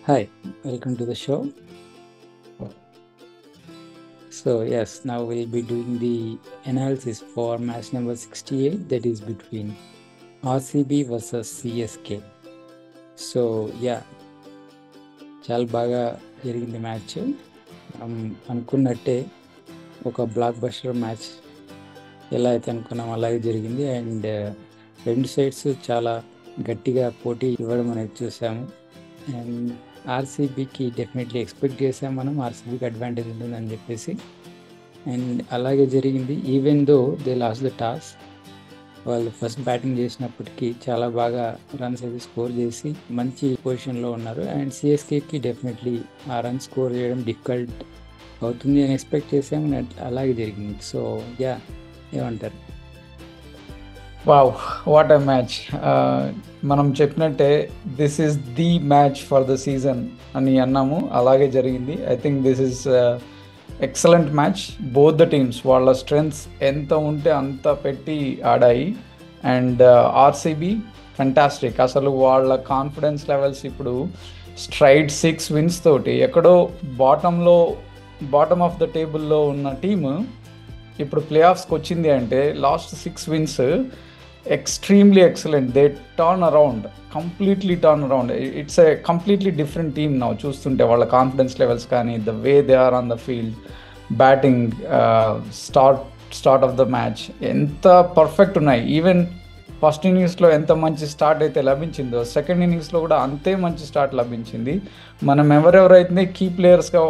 Hi, welcome to the show. So, yes, now we'll be doing the analysis for match number 68, that is between RCB versus CSK. So yeah చాలా బాగా జరిగింది match. అనుకున్నట్టే ఒక block buster match ఎలా అయితే అనుకున్నాం అలాగే జరిగింది. అండ్ రెండు సైడ్స్ చాలా గట్టిగా పోటీ ఇవ్వడం అనేది చూసాము. అండ్ ఆర్సీబీకి డెఫినెట్లీ ఎక్స్పెక్ట్ చేసాం మనం, ఆర్సీబీకి అడ్వాంటేజ్ ఉంటుందని చెప్పేసి. అండ్ అలాగే జరిగింది. Even though they last the toss, వాళ్ళు ఫస్ట్ బ్యాటింగ్ చేసినప్పటికీ చాలా బాగా రన్స్ అయితే స్కోర్ చేసి మంచి పొజిషన్లో ఉన్నారు. అండ్ సిఎస్కేకి డెఫినెట్లీ ఆ రన్ స్కోర్ చేయడం డిఫికల్ట్ అవుతుంది అని ఎక్స్పెక్ట్ చేసాము. అలాగే జరిగింది. సో యా, ఏమంటారు? Wow, what a match. మనం చెప్పినట్టే this is the match for the season అని అన్నాము, అలాగే జరిగింది. I think this is excellent match. Both the teams వాళ్ళ స్ట్రెంగ్స్ ఎంత ఉంటే అంత పెట్టి ఆడాయి. And RCB fantastic. అసలు వాళ్ళ కాన్ఫిడెన్స్ లెవెల్స్ ఇప్పుడు స్ట్రైట్ 6 wins తోటి ఎక్కడో బాటమ్ ఆఫ్ ద టేబుల్లో ఉన్న టీము ఇప్పుడు ప్లే ఆఫ్స్కి వచ్చింది అంటే last 6 wins extremely excellent. They completely turn around. It's a completely different team now. చూస్తుంటే వాళ్ళ కాన్ఫిడెన్స్ లెవెల్స్ కానీ, the way they are on the field, batting, start of the match ఎంత perfect ఉన్నాయి. Even first ఇన్నింగ్స్లో ఎంత మంచి start అయితే లభించిందో, second ఇన్నింగ్స్లో కూడా అంతే మంచి స్టార్ట్ లభించింది. మనం ఎవరెవరైతే కీ ప్లేయర్స్గా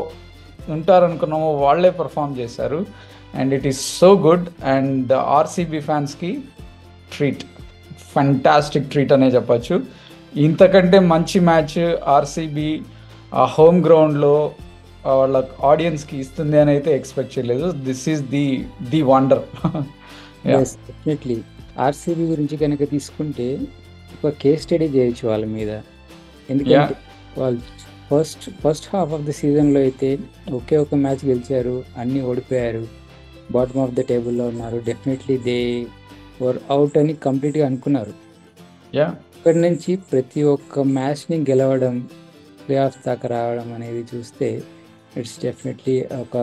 ఉంటారనుకున్నామో వాళ్ళే పర్ఫామ్ చేశారు. And it is so good. And RCB ఫ్యాన్స్కి ట్రీట్, ఫంటాస్టిక్ ట్రీట్ అనే చెప్పచ్చు. ఇంతకంటే మంచి మ్యాచ్ ఆర్సీబీ హోమ్ గ్రౌండ్లో వాళ్ళ ఆడియన్స్కి ఇస్తుంది అని అయితే ఎక్స్పెక్ట్ చేయలేదు. This is the wonder. Definitely RCB గురించి కనుక తీసుకుంటే ఒక కేస్ స్టడీ చేయొచ్చు వాళ్ళ మీద. ఎందుకంటే వాళ్ళు ఫస్ట్ హాఫ్ ఆఫ్ ద సీజన్లో అయితే ఒకే ఒక మ్యాచ్ గెలిచారు, అన్నీ ఓడిపోయారు, బాటమ్ ఆఫ్ ద టేబుల్లో ఉన్నారు. డెఫినెట్లీ దే వర్ అవుట్ అని కంప్లీట్గా అనుకున్నారు. ఇక్కడి నుంచి ప్రతి ఒక్క మ్యాచ్ని గెలవడం, ప్లే ఆఫ్ దాకా రావడం అనేది చూస్తే ఇట్స్ డెఫినెట్లీ ఒక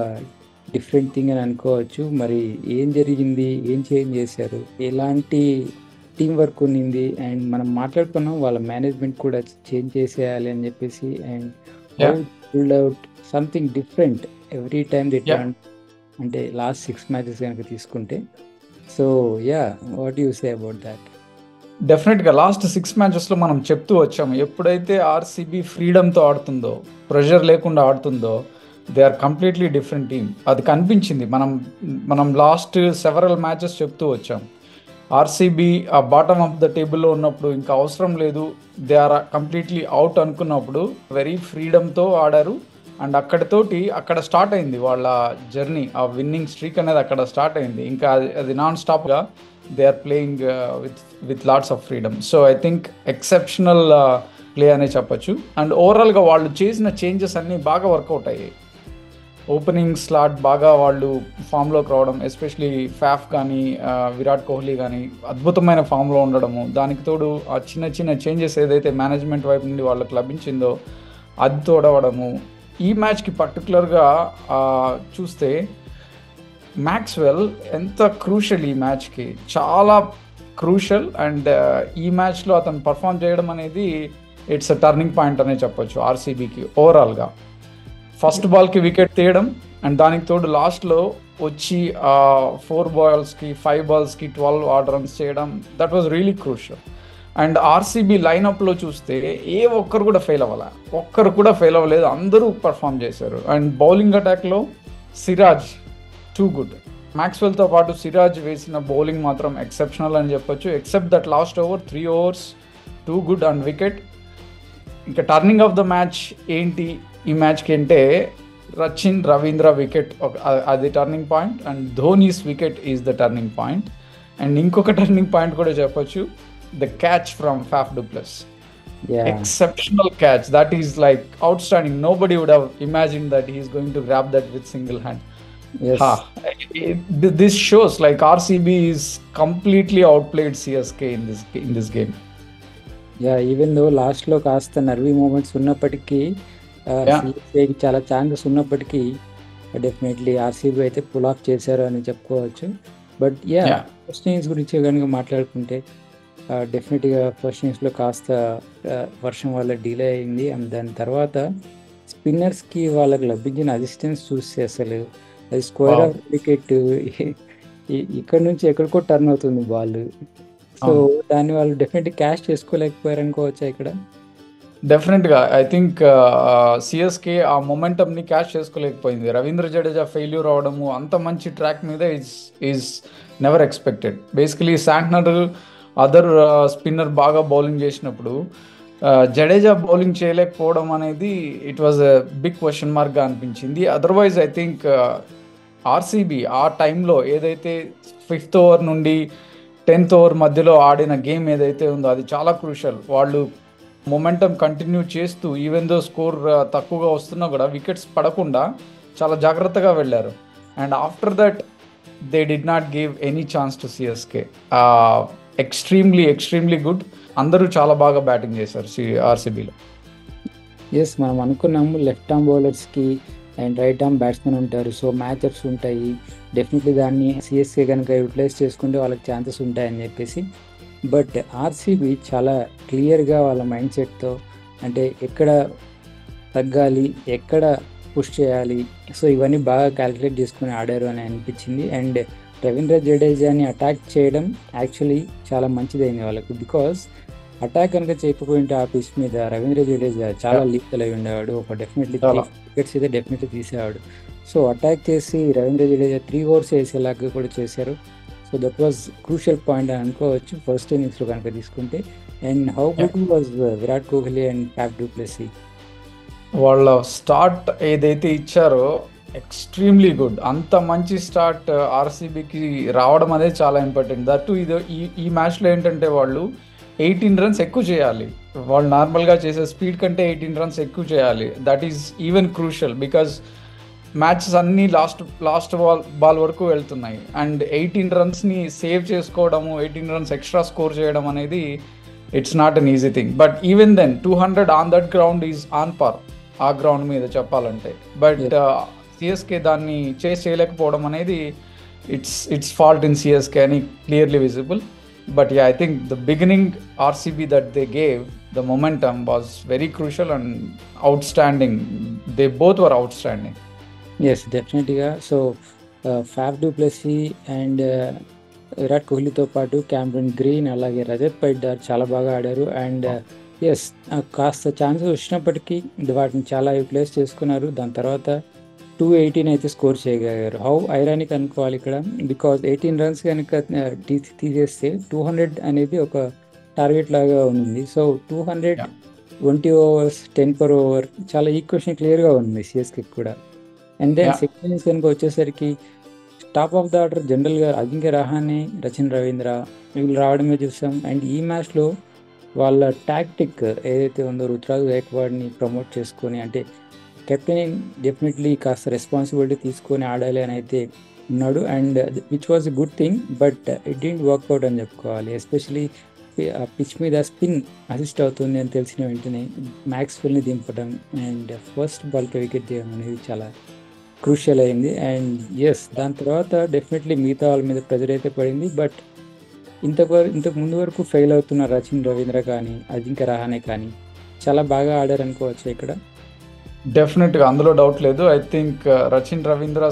డిఫరెంట్ థింగ్ అని అనుకోవచ్చు. మరి ఏం జరిగింది, ఏం చేంజ్ చేశారు, ఎలాంటి టీం వర్క్ ఉన్నింది, అండ్ మనం మాట్లాడుకున్నాం వాళ్ళ మేనేజ్మెంట్ కూడా చేంజ్ చేసేయాలి అని చెప్పేసి. And pulled out something different every time they turn, అంటే లాస్ట్ 6 matches కనుక తీసుకుంటే. So ya, what you say about that? డెఫినెట్గా లాస్ట్ 6 matchesలో మనం చెప్తూ వచ్చాము, ఎప్పుడైతే ఆర్సీబీ ఫ్రీడమ్తో ఆడుతుందో, ప్రెషర్ లేకుండా ఆడుతుందో, they are completely different team. అది కనిపించింది. మనం లాస్ట్ సెవరల్ మ్యాచెస్ చెప్తూ వచ్చాం. ఆర్సీబీ ఆ బాటమ్ ఆఫ్ ద టేబుల్లో ఉన్నప్పుడు ఇంకా అవసరం లేదు, దే ఆర్ కంప్లీట్లీ అవుట్ అనుకున్నప్పుడు వెరీ ఫ్రీడమ్తో ఆడారు. అండ్ అక్కడ స్టార్ట్ అయింది వాళ్ళ జర్నీ. ఆ విన్నింగ్ స్ట్రీక్ అనేది అక్కడ స్టార్ట్ అయింది. ఇంకా అది నాన్ స్టాప్గా they are playing with lots of freedom. So I think exceptional play అనే చెప్పచ్చు. అండ్ ఓవరాల్గా వాళ్ళు చేసిన చేంజెస్ అన్నీ బాగా వర్కౌట్ అయ్యాయి. ఓపెనింగ్ స్లాట్ బాగా వాళ్ళు ఫామ్లోకి రావడం, ఎస్పెషలీ ఫ్యాఫ్ కానీ విరాట్ కోహ్లీ కానీ అద్భుతమైన ఫామ్లో ఉండడము, దానికి తోడు ఆ చిన్న చేంజెస్ ఏదైతే మేనేజ్మెంట్ వైపు నుండి వాళ్ళకి లభించిందో అది తోడవడము. ఈ మ్యాచ్కి పర్టికులర్గా చూస్తే మ్యాక్స్వెల్ ఎంత క్రూషల్, ఈ మ్యాచ్కి చాలా క్రూషల్. అండ్ ఈ మ్యాచ్లో అతను పర్ఫామ్ చేయడం అనేది ఇట్స్ అ టర్నింగ్ పాయింట్ అనే చెప్పొచ్చు ఆర్సీబీకి. ఓవరాల్గా ఫస్ట్ బాల్కి వికెట్ తీయడం, అండ్ దానికి తోడు లాస్ట్లో వచ్చి 4 balls-కి 5 balls-కి 12 odd runs చేయడం, that was really crucial. And RCB లైనప్లో చూస్తే ఒక్కరు కూడా ఫెయిల్ అవ్వలేదు, అందరూ పర్ఫామ్ చేశారు. అండ్ బౌలింగ్ అటాక్లో సిరాజ్ టూ గుడ్. మ్యాక్స్వెల్తో పాటు సిరాజ్ వేసిన బౌలింగ్ మాత్రం ఎక్సెప్షనల్ అని చెప్పొచ్చు. Except that last over 3 overs too good and wicket. ఇంకా టర్నింగ్ ఆఫ్ ద మ్యాచ్ ఏంటి ఈ మ్యాచ్కి అంటే రచిన్ రవీంద్ర వికెట్, అది turning point. And Dhoni's wicket is the turning point. And ఇంకొక టర్నింగ్ పాయింట్ కూడా చెప్పొచ్చు, the catch from Faf du Plessis. Exceptional catch. That is like outstanding. Nobody would have imagined that he is going to grab that with single hand. Yes. This shows like RCB is completely outplayed CSK in this game. Even though లాస్ట్లో కాస్త నర్వీ moments ఉన్నప్పటికీ yeah సిఎస్కేకి చాలా chances ఉన్నప్పటికీ definitely RCB అయితే pull off చేశారు అని చెప్పుకోవచ్చు. But yeah first innings గురించి కనుక మాట్లాడుకుంటే డెఫినెట్గా ఫస్ట్ ఇన్నింగ్స్లో కాస్త వర్షం వల్ల డిలే అయింది. అండ్ దాని తర్వాత స్పిన్నర్స్కి వాళ్ళకి లభించిన అసిస్టెన్స్ చూస్తే అసలు అది స్క్వేర్ వావ్ ఆఫ్ వికెట్ ఇక్కడ నుంచి ఎక్కడికో టర్న్ అవుతుంది బాల్. సో అవును దాన్ని వాళ్ళు డెఫినెట్గా క్యాష్ చేసుకోలేకపోయారు అనుకోవచ్చా ఇక్కడ? డెఫినెట్గా ఐ థింక్ సిఎస్కే ఆ మొమెంటమ్ని క్యాచ్ చేసుకోలేకపోయింది. రవీంద్ర జడేజా ఫెయిల్యూర్ అవడము అంత మంచి ట్రాక్ మీద is never expected. Basically Santner other spinner బాగా బౌలింగ్ చేసినప్పుడు జడేజా బౌలింగ్ చేయలేకపోవడం అనేది it was a big question మార్క్గా అనిపించింది. అదర్వైజ్ ఐ థింక్ ఆర్సీబీ ఆ టైంలో ఏదైతే 5th ఓవర్ నుండి 10th ఓవర్ మధ్యలో ఆడిన గేమ్ ఏదైతే ఉందో అది చాలా క్రూషల్. వాళ్ళు మొమెంటం కంటిన్యూ చేస్తూ ఈవెన్ దో స్కోర్ తక్కువగా వస్తున్నా కూడా వికెట్స్ పడకుండా చాలా జాగ్రత్తగా వెళ్ళారు. And after that they did not give any chance to CSK. ఎక్స్ట్రీమ్లీ గుడ్. అందరూ చాలా బాగా బ్యాటింగ్ చేశారు ఆర్సీబీలో. ఎస్, మనం అనుకున్నాము లెఫ్ట్ ఆర్మ్ బౌలర్స్కి అండ్ రైట్ ఆర్మ్ బ్యాట్స్మెన్ ఉంటారు, సో మ్యాచ్అప్స్ ఉంటాయి, డెఫినెట్లీ దాన్ని సిఎస్కే కనుక యూటిలైజ్ చేసుకుంటే వాళ్ళకి ఛాన్సెస్ ఉంటాయని చెప్పేసి. బట్ ఆర్సీబీ చాలా క్లియర్గా వాళ్ళ మైండ్ సెట్తో అంటే ఎక్కడ తగ్గాలి, ఎక్కడ పుష్ చేయాలి, సో ఇవన్నీ బాగా క్యాలిక్యులేట్ చేసుకుని ఆడారు అని అనిపించింది. అండ్ రవీంద్ర జడేజాని అటాక్ చేయడం యాక్చువల్లీ చాలా మంచిదైంది వాళ్ళకు. బికాస్ అటాక్ కనుక చేయకపోయింటే ఆ పిచ్ మీద రవీంద్ర జడేజా చాలా లీకల్ అయి ఉండేవాడు. ఒక డెఫినెట్లీ 3 వికెట్స్ అయితే డెఫినెట్లీ తీసేవాడు. సో అటాక్ చేసి రవీంద్ర జడేజా 3 overs వేసేలాగా కూడా చేశారు. So that was crucial point అని అనుకోవచ్చు ఫస్ట్ ఇన్నింగ్స్లో కనుక తీసుకుంటే. And how good was Virat Kohli and Faf du Plessis? వాళ్ళ స్టార్ట్ ఏదైతే ఇచ్చారో ఎక్స్ట్రీమ్లీ గుడ్. అంత మంచి స్టార్ట్ ఆర్సీబీకి రావడం అనేది చాలా ఇంపార్టెంట్. దట్టు ఇది ఈ మ్యాచ్లో ఏంటంటే వాళ్ళు 18 runs ఎక్కువ చేయాలి. వాళ్ళు నార్మల్గా చేసే స్పీడ్ కంటే 18 runs ఎక్కువ చేయాలి. That is even crucial because matches అన్నీ లాస్ట్ బాల్ వరకు వెళ్తున్నాయి. అండ్ 18 runsని సేవ్ చేసుకోవడము, 18 runs ఎక్స్ట్రా స్కోర్ చేయడం అనేది it's not an easy thing. But even then 200 on that ground is on par, ఆ గ్రౌండ్ మీద చెప్పాలంటే. బట్ సిఎస్కే దాన్ని చేయలేకపోవడం అనేది ఇట్స్ ఫాల్ట్ ఇన్ సిఎస్కే అని clearly visible. But yeah, I think the beginning RCB that they gave, the momentum was very crucial and outstanding. They both were outstanding. Yes, డెఫినెట్గా. So Faf du Plessis and Virat కోహ్లీతో పాటు Cameron green అలాగే రజత్ పైడార్ చాలా బాగా ఆడారు. And yes, కాస్త chances వచ్చినప్పటికీ వాటిని చాలా యూటిలైజ్ చేసుకున్నారు. దాని తర్వాత 218 అయితే స్కోర్ చేయగలిగారు. హౌ ఐరానిక్ అనుకోవాలి ఇక్కడ, బికాజ్ 18 runs కనుక తీసేస్తే 200 అనేది ఒక టార్గెట్ లాగా ఉంది. సో 220 overs 10 per over చాలా ఈక్వేషన్ క్లియర్గా ఉంది సిఎస్కే కూడా. అండ్ దెన్ సెకండ్ ఇన్నింగ్స్ కనుక వచ్చేసరికి టాప్ ఆఫ్ ద ఆర్డర్ జనరల్గా అజింక్య రహానే, రచిన్ రవీంద్ర వీళ్ళు రావడమే చూసాం. అండ్ ఈ మ్యాచ్లో వాళ్ళ టాక్టిక్ ఏదైతే ఉందో రుతురాజ్ గైక్వాడ్ని ప్రమోట్ చేసుకొని, అంటే కెప్టెన్ డెఫినెట్లీ కాస్త రెస్పాన్సిబిలిటీ తీసుకొని ఆడాలి అని అయితే ఉన్నాడు. And which was a good thing. But it didn't work out అని చెప్పుకోవాలి. ఎస్పెషలీ పిచ్ మీద స్పిన్ అసిస్ట్ అవుతుంది అని తెలిసిన వెంటనే మ్యాక్స్వెల్ని దింపడం అండ్ ఫస్ట్ బాల్కి వికెట్ తీయడం అనేది చాలా క్రూషియల్ అయింది. అండ్ ఎస్, దాని తర్వాత డెఫినెట్లీ మిగతా వాళ్ళ మీద ప్రెజర్ అయితే పడింది. బట్ ఇంతకు ముందు వరకు ఫెయిల్ అవుతున్న రచిన్ రవీంద్ర కానీ అజింక్య రహానే కానీ చాలా బాగా ఆడారు అనుకోవచ్చు ఇక్కడ. డెఫినెట్గా అందులో డౌట్ లేదు. I think Rachin Ravindra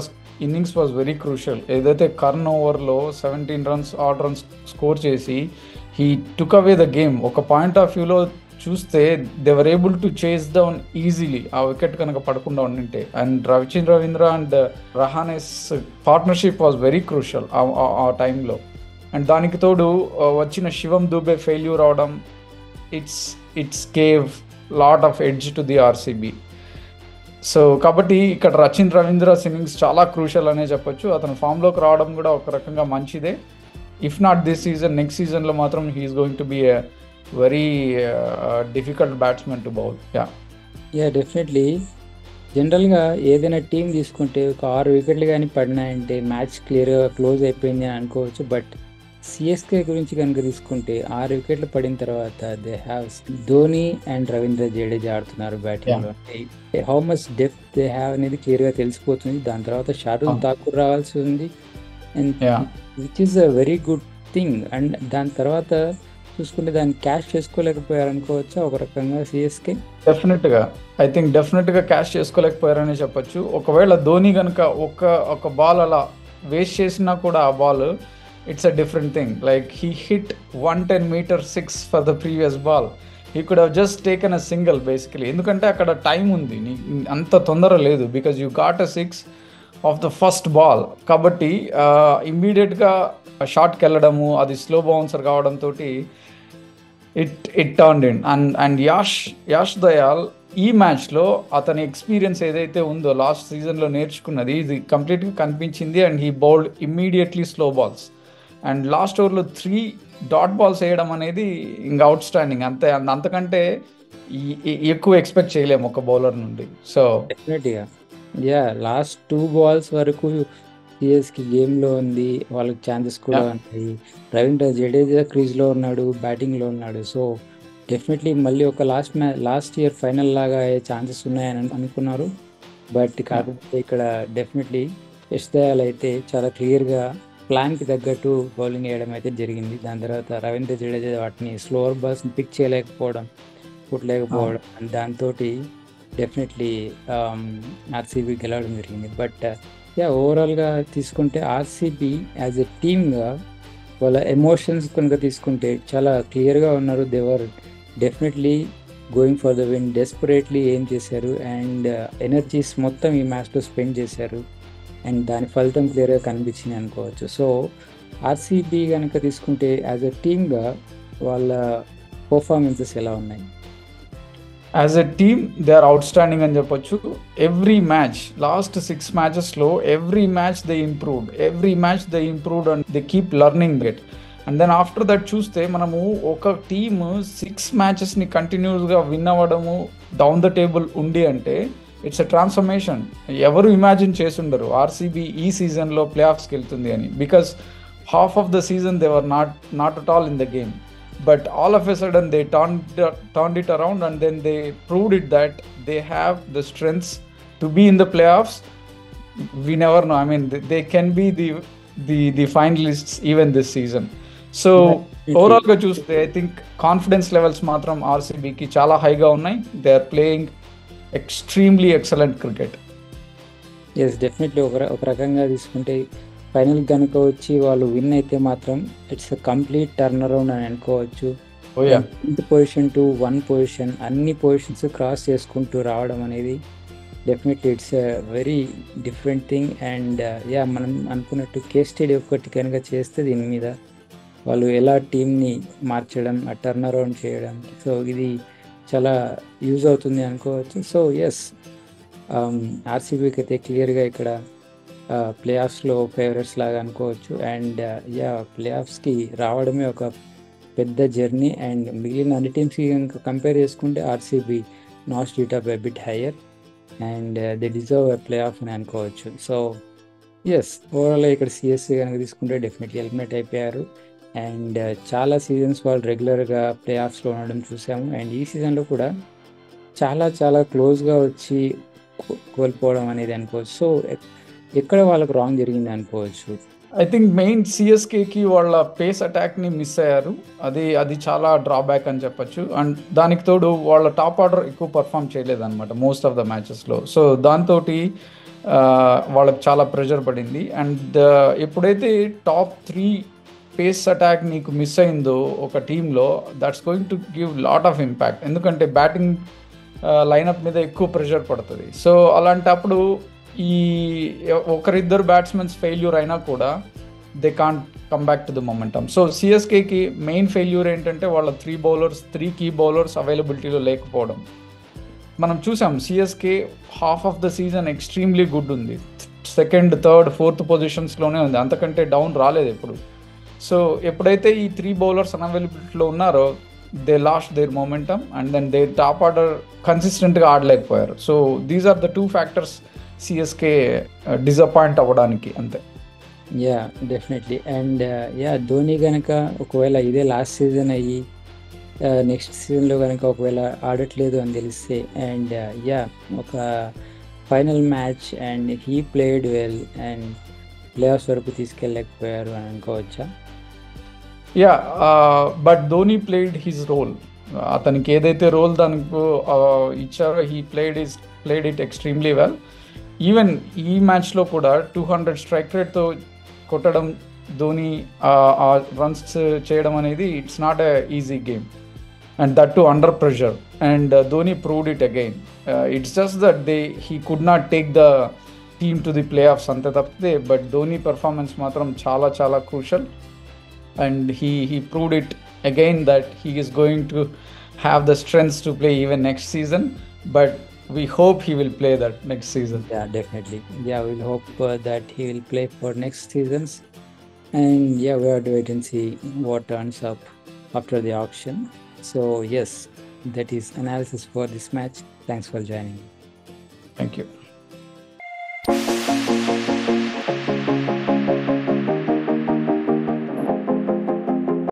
innings was very crucial. ఏదైతే కర్న్ ఓవర్లో 17 runs ఆడ్ రన్స్ స్కోర్ చేసి he took away the game. ఒక పాయింట్ ఆఫ్ వ్యూలో చూస్తే they were able to chase down easily ఆ వికెట్ కనుక పడకుండా ఉండింటే. And Rachin Ravindra and Rahane's partnership was very crucial ఆ టైంలో. అండ్ దానికి తోడు వచ్చిన శివం దూబే ఫెయిల్యూర్ అవడం it's gave lot of edge to the RCB. So కాబట్టి ఇక్కడ రచిన్ రవీంద్ర ఇన్నింగ్స్ చాలా క్రూషియల్ అనే చెప్పొచ్చు. అతను ఫామ్లోకి రావడం కూడా ఒక రకంగా మంచిదే. If not this season, next సీజన్లో మాత్రం he's going to be a very difficult batsmen to bowl. Yeah, definitely. జనరల్గా ఏదైనా టీం తీసుకుంటే ఒక 6 wickets కానీ పడినాయంటే మ్యాచ్ క్లియర్గా క్లోజ్ అయిపోయింది అని అనుకోవచ్చు. బట్ సిఎస్కే గురించి కనుక తీసుకుంటే 6 వికెట్లు పడిన తర్వాత they have Dhoni and Ravindra Jadeja ఆడుతున్నారు బ్యాటింగ్లో. అంటే how much depth they have అనేది క్లియర్గా తెలిసిపోతుంది. దాని తర్వాత షారుల్ ఠాకూర్ రావాల్సి ఉంది, and which is a very good thing. And దాని తర్వాత చూసుకుంటే దాన్ని క్యాష్ చేసుకోలేకపోయారు అనుకోవచ్చా ఒక రకంగా సిఎస్కే? డెఫినెట్గా ఐ థింక్ డెఫినెట్గా క్యాష్ చేసుకోలేకపోయారని చెప్పొచ్చు. ఒకవేళ ధోని కనుక ఒక బాల్ అలా వేస్ట్ చేసినా కూడా ఆ ball it's a different thing. Like he hit 110 meter 6 for the previous ball. He could have just taken a single basically. ఎందుకంటే అక్కడ టైం ఉంది, అంత తొందర లేదు, because you got a 6 of the first ball. కాబట్టి ఇమ్మీడియట్గా షాట్కి వెళ్ళడము, అది స్లో బౌన్సర్ కావడంతో it turned in. And Yash Dayal ఈ మ్యాచ్లో అతని ఎక్స్పీరియన్స్ ఏదైతే ఉందో లాస్ట్ సీజన్లో నేర్చుకున్నది ఇది కంప్లీట్గా కనిపించింది. And he bowled immediately slow balls. And last ఓవర్లో 3 డాట్ బాల్స్ వేయడం అనేది ఇంకా అవుట్ స్టాండింగ్. అంతకంటే ఎక్కువ ఎక్స్పెక్ట్ చేయలేము ఒక బౌలర్ నుండి. సో డెఫినెట్గా లాస్ట్ 2 balls వరకు సిఎస్కి గేమ్లో ఉంది, వాళ్ళకి ఛాన్సెస్ కూడా ఉన్నాయి. రవీంద్ర జడేజా క్రీజ్లో ఉన్నాడు, బ్యాటింగ్లో ఉన్నాడు. సో డెఫినెట్లీ మళ్ళీ ఒక లాస్ట్ ఇయర్ ఫైనల్ లాగా అయ్యే ఛాన్సెస్ ఉన్నాయని అనుకున్నారు. బట్ కాకపోతే ఇక్కడ డెఫినెట్లీ యష్ దయాల్ అయితే చాలా క్లియర్గా ప్లాన్కి తగ్గట్టు బౌలింగ్ వేయడం అయితే జరిగింది. దాని తర్వాత రవీంద్ర జడేజా వాటిని స్లోవర్ బాల్స్ని పిక్ చేయలేకపోవడం, కొట్టలేకపోవడం, దాంతో డెఫినెట్లీ ఆర్సీబీ గెలవడం జరిగింది. బట్ ఓవరాల్గా తీసుకుంటే ఆర్సీబీ యాజ్ ఎ టీమ్గా వాళ్ళ ఎమోషన్స్ కనుక తీసుకుంటే చాలా క్లియర్గా ఉన్నారు. They were definitely going for the win, desperately ఏం చేశారు, అండ్ ఎనర్జీస్ మొత్తం ఈ మ్యాచ్లో స్పెండ్ చేశారు. అండ్ దాని ఫలితం క్లియర్గా కనిపించింది అనుకోవచ్చు. సో ఆర్సీబీ కనుక తీసుకుంటే యాజ్ ఎ టీమ్గా వాళ్ళ పర్ఫార్మెన్సెస్ ఎలా ఉన్నాయి? As a team they are outstanding అని చెప్పొచ్చు. ఎవ్రీ మ్యాచ్ లాస్ట్ 6 matchesలో every match they improved and they keep learning it. And then after that చూస్తే మనము ఒక టీమ్ 6 matchesని కంటిన్యూస్గా విన్ అవ్వడము డౌన్ ద టేబుల్ ఉంది అంటే ఇట్స్ అ ట్రాన్స్ఫర్మేషన్. ఎవరు ఇమాజిన్ చేసుండరు ఆర్సీబీ ఈ సీజన్లో ప్లే ఆఫ్స్కి వెళ్తుంది అని, because half of the season they were not at all in the game. But all of a sudden they turned it around, and then they proved it that they have the strengths to be in the playoffs. We never know. I mean, they can be the finalists even this season. So overall ga chuste I think confidence levels matram RCB ki chala high ga unnai. They are playing extremely excellent cricket. Yes, definitely ఒక రకంగా తీసుకుంటే final కనుక వచ్చి వాళ్ళు win అయితే మాత్రం it's a complete turn around అని అనుకోవచ్చు. 10th పొజిషన్ టు 1 పొజిషన్, అన్ని పొజిషన్స్ క్రాస్ చేసుకుంటూ రావడం అనేది definitely it's a very different thing. And మనం అనుకున్నట్టు కేస్ స్టడీ ఒకటి కనుక చేస్తే దీని మీద వాళ్ళు ఎలా టీంని మార్చడం, ఆ టర్న్ అరౌండ్ చేయడం, సో ఇది చాలా యూజ్ అవుతుంది అనుకోవచ్చు. సో ఎస్, ఆర్సీబీకి అయితే క్లియర్గా ఇక్కడ ప్లే ఆఫ్స్లో ఫేవరెట్స్ లాగా అనుకోవచ్చు. అండ్ ప్లే ఆఫ్స్కి రావడమే ఒక పెద్ద జర్నీ. అండ్ మిగిలిన అన్ని టీమ్స్కి కనుక కంపేర్ చేసుకుంటే RCB notches it up a bit higher, and they deserve a play off అని అనుకోవచ్చు. సో ఎస్, ఓవరాల్గా ఇక్కడ సిఎస్సీ కనుక తీసుకుంటే డెఫినెట్లీ ఎలిమినేట్ అయిపోయారు. అండ్ చాలా సీజన్స్ వాళ్ళు రెగ్యులర్గా ప్లే ఆఫ్స్లో ఉండడం చూసాము. అండ్ ఈ సీజన్లో కూడా చాలా చాలా క్లోజ్గా వచ్చి కోల్పోవడం అనేది అనుకోవచ్చు. సో ఎక్కడ వాళ్ళకు రాంగ్ జరిగింది అనుకోవచ్చు? ఐ థింక్ మెయిన్ సిఎస్కేకి వాళ్ళ పేస్ అటాక్ని మిస్ అయ్యారు. అది చాలా డ్రాబ్యాక్ అని చెప్పచ్చు. అండ్ దానికి తోడు వాళ్ళ టాప్ ఆర్డర్ ఎక్కువ పర్ఫామ్ చేయలేదన్నమాట మోస్ట్ ఆఫ్ ద మ్యాచెస్లో. సో దాంతో వాళ్ళకి చాలా ప్రెషర్ పడింది. అండ్ ఎప్పుడైతే టాప్ 3 పేస్ అటాక్ నీకు మిస్ అయిందో ఒక టీంలో, that's going to give lot of impact. ఎందుకంటే బ్యాటింగ్ లైనప్ మీద ఎక్కువ ప్రెషర్ పడుతుంది. సో అలాంటప్పుడు ఈ ఒకరిద్దరు బ్యాట్స్మెన్స్ ఫెయిల్యూర్ అయినా కూడా they can't come back to the momentum. So సిఎస్కేకి మెయిన్ ఫెయిల్యూర్ ఏంటంటే వాళ్ళ 3 కీ బౌలర్స్ అవైలబిలిటీలో లేకపోవడం. మనం చూసాం CSK half of the season extremely good ఉంది, 2nd, 3rd, 4th పొజిషన్స్లోనే ఉంది, అంతకంటే డౌన్ రాలేదు ఎప్పుడు. సో ఎప్పుడైతే ఈ 3 బౌలర్స్ అన్అవైలబిలిటీలో ఉన్నారో they lost their momentum, and then they top order కన్సిస్టెంట్గా ఆడలేకపోయారు. So these are the 2 factors CSK disappoint అవ్వడానికి. అంతే. Ya definitely. And ya Dhoni గనక ఒకవేళ ఇదే లాస్ట్ సీజన్ అయ్యి నెక్స్ట్ సీజన్లో కనుక ఒకవేళ ఆడట్లేదు అని తెలిస్తే అండ్ యా ఒక final match and he played well and play offs వరకు తీసుకెళ్ళలేకపోయారు అని అనుకోవచ్చా? Yeah but Dhoni played his role. అతనికి ఏదైతే రోల్ దానికి ఇచ్చారో హీ ప్లేడ్ ఇట్ ఎక్స్ట్రీమ్లీ వెల్. ఈవెన్ ఈ మ్యాచ్లో కూడా 200 స్ట్రైక్ రేట్తో కొట్టడం, ధోని రన్స్ చేయడం అనేది it's not a easy game, and that to under pressure. And Dhoni proved it again. It's just that he could not take the team to the play offs అంతే తప్పితే, బట్ ధోని పర్ఫార్మెన్స్ మాత్రం చాలా చాలా crucial. And he proved it again that he is going to have the strength to play even next season, but we hope he will play that next season. Yeah, definitely. Yeah, we'll hope that he will play for next seasons. And yeah, we have to wait and see what turns up after the auction. So yes, that is analysis for this match. Thanks for joining. Thank you.